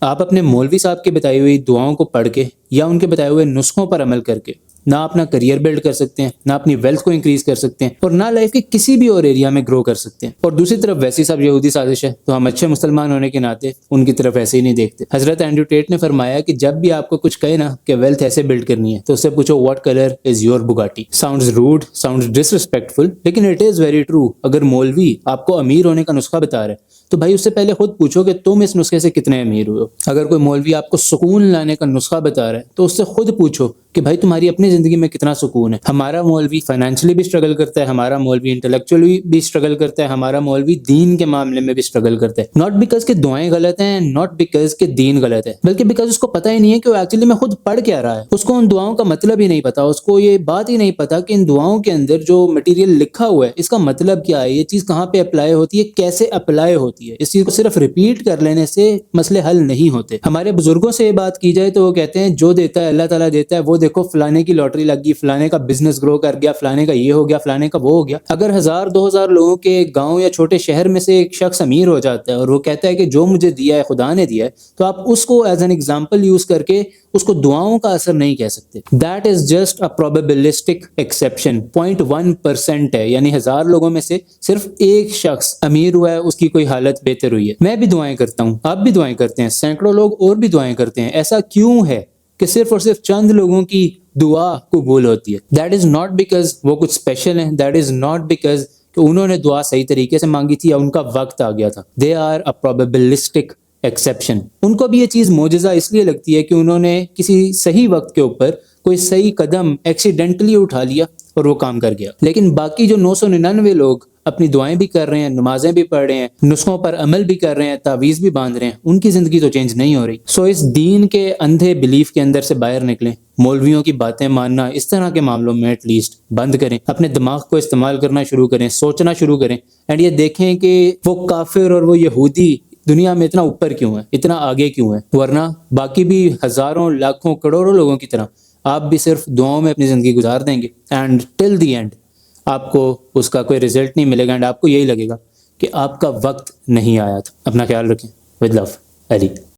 آپ اپنے مولوی صاحب کی بتائی ہوئی دعاؤں کو پڑھ کے یا ان کے بتائے ہوئے نسخوں پر عمل کر کے نہ اپنا کریئر بلڈ کر سکتے ہیں، نہ اپنی ویلتھ کو انکریز کر سکتے ہیں، اور نہ لائف کے کسی بھی اور ایریا میں گرو کر سکتے ہیں۔ اور دوسری طرف ویسی سب یہودی سازش ہے، تو ہم اچھے مسلمان ہونے کے ناطے ان کی طرف ایسے ہی نہیں دیکھتے۔ حضرت اینڈریو ٹیٹ نے فرمایا کہ جب بھی آپ کو کچھ کہے نا کہ ویلتھ ایسے بلڈ کرنی ہے، تو اس سے پوچھو what colour is your Bugatti. Sounds rude, sounds disrespectful, لیکن اٹ از ویری ٹرو۔ اگر مولوی آپ کو امیر ہونے کا نسخہ بتا رہا ہے تو بھائی اس سے پہلے خود پوچھو کہ تم اس نسخے سے کتنے امیر ہوئے ہو۔ اگر کوئی مولوی آپ کو سکون لانے کا نسخہ بتا رہا ہے تو اس سے خود پوچھو کہ بھائی تمہاری اپنی زندگی میں کتنا سکون ہے۔ ہمارا مولوی فائنینشلی بھی اسٹرگل کرتا ہے، ہمارا مولوی انٹلیکچولی بھی اسٹرگل کرتا ہے، ہمارا مولوی دین کے معاملے میں بھی اسٹرگل کرتا ہے۔ ناٹ بیکاز کہ دعائیں غلط ہیں، ناٹ بیکاز کہ دین غلط ہے، بلکہ بیکاز اس کو پتہ ہی نہیں ہے کہ وہ ایکچولی میں خود پڑھ کیا رہا ہے۔ اس کو ان دعاؤں کا مطلب ہی نہیں پتا، اس کو یہ بات ہی نہیں پتا کہ ان دعاؤں کے اندر جو مٹیریل لکھا ہوا ہے اس کا مطلب کیا ہے، یہ چیز کہاں پہ اپلائی ہوتی ہے، کیسے اپلائی ہوتی ہے۔ اس چیز کو صرف ریپیٹ کر لینے سے مسئلے حل نہیں ہوتے۔ ہمارے بزرگوں سے یہ بات کی جائے تو وہ کہتے ہیں جو دیتا ہے اللہ تعالیٰ دیتا ہے، وہ دیکھو فلانے کی لاٹری لگ گئی، فلانے کا بزنس گرو کر گیا، فلانے کا یہ ہو گیا، فلانے کا وہ ہو گیا۔ اگر 1000-2000 لوگوں کے گاؤں یا چھوٹے شہر میں سے ایک شخص امیر ہو جاتا ہے اور وہ کہتا ہے کہ جو مجھے دیا ہے خدا نے دیا ہے، تو آپ اس کو ایز این ایگزامپل یوز کر کے اس کو دعاؤں کا اثر نہیں کہہ سکتے۔ That is just a probabilistic exception, 0.1% ہے، یعنی 1000 لوگوں میں سے صرف ایک شخص امیر ہوا ہے، اس کی کوئی حالت بہتر ہوئی ہے۔ میں بھی دعائیں کرتا ہوں، آپ بھی دعائیں کرتے ہیں، سینکڑوں لوگ اور بھی دعائیں کرتے ہیں۔ ایسا کیوں ہے کہ صرف اور صرف چند لوگوں کی دعا قبول ہوتی ہے؟ دیٹ از ناٹ بیکاز وہ کچھ اسپیشل ہیں، دیٹ از ناٹ بیکاز کہ انہوں نے دعا صحیح طریقے سے مانگی تھی یا ان کا وقت آ گیا تھا۔ They are a probabilistic exception. ان کو بھی یہ چیز معجزہ اس لیے لگتی ہے کہ انہوں نے کسی صحیح وقت کے اوپر کوئی صحیح قدم ایکسیڈنٹلی اٹھا لیا اور وہ کام کر گیا۔ لیکن باقی جو 999 لوگ اپنی دعائیں بھی کر رہے ہیں، نمازیں بھی پڑھ رہے ہیں، نسخوں پر عمل بھی کر رہے ہیں، تعویذ بھی باندھ رہے ہیں، ان کی زندگی تو چینج نہیں ہو رہی۔ سو اس دین کے اندھے بلیف کے اندر سے باہر نکلیں، مولویوں کی باتیں ماننا اس طرح کے معاملوں میں ایٹ لیسٹ بند کریں، اپنے دماغ کو استعمال کرنا شروع کریں، سوچنا شروع کریں، اینڈ یہ دیکھیں کہ وہ کافر اور وہ یہودی دنیا میں اتنا اوپر کیوں ہے، اتنا آگے کیوں ہے، ورنہ باقی بھی ہزاروں لاکھوں کروڑوں لوگوں کی طرح آپ بھی صرف دعاؤں میں اپنی زندگی گزار دیں گے، اینڈ ٹل دی اینڈ آپ کو اس کا کوئی رزلٹ نہیں ملے گا، اینڈ آپ کو یہی لگے گا کہ آپ کا وقت نہیں آیا تھا۔ اپنا خیال رکھیں، ود لو، علی۔